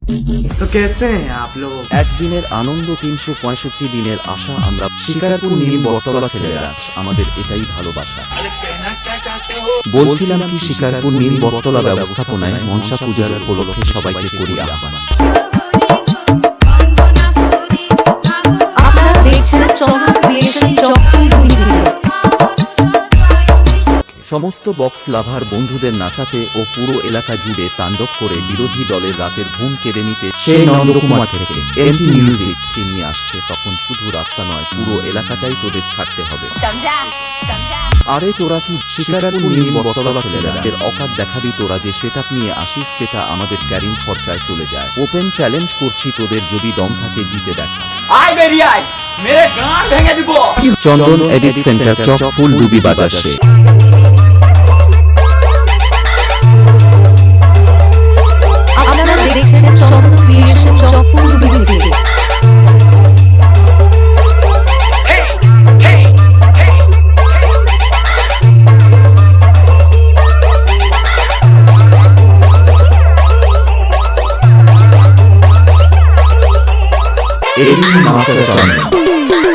तो कैसे हैं आप लोग? একদিনের আনন্দ ৩৬৫ দিনের আশা আমরা শিকারপুর নীল বটতলা ছেলেরা আমাদের এটাই ভালোবাসা। বলছিলাম কি শিকারপুর নীল বটতলা ব্যবস্থাপনায় মনসা পূজার উপলক্ষে সবাইকে করি আহ্বান। আপনারা দেখছেন চমক ক্রিয়েশন চকফুল। সমস্ত বক্স লাভার বন্ধুদের নাচাতে ও পুরো এলাকা জুড়ে তাণ্ডব করে বিরোধী দলের রাতের ঘুম কেড়ে নিতে সেই নন্দকুমার থেকে এমটি মিউজিক নিয়ে আসছে। তখন শুধু রাস্তা নয়, পুরো এলাকাটাই তোদের ছাড়তে হবে। আরে তোরা কি শিকারপুর নীল বটতলা ছেলেরা এর অকাত দেখাবি? তোরা যে সেটআপ নিয়ে আসিস সেটা আমাদের ক্যারিং খরচায় চলে যায়। ওপেন চ্যালেঞ্জ করছি তোদের, যদি দম থাকে জিতে দেখা। আয় বেরিয়ে আয়, মেরে গান ভেঙে দিব। চন্দন এডিট সেন্টার, চক ফুল ডুবি বাজার সে। আপনারা দেখছেন চমক ক্রিয়েশন চকফুল। এডিটিং মাস্টার চন্দন।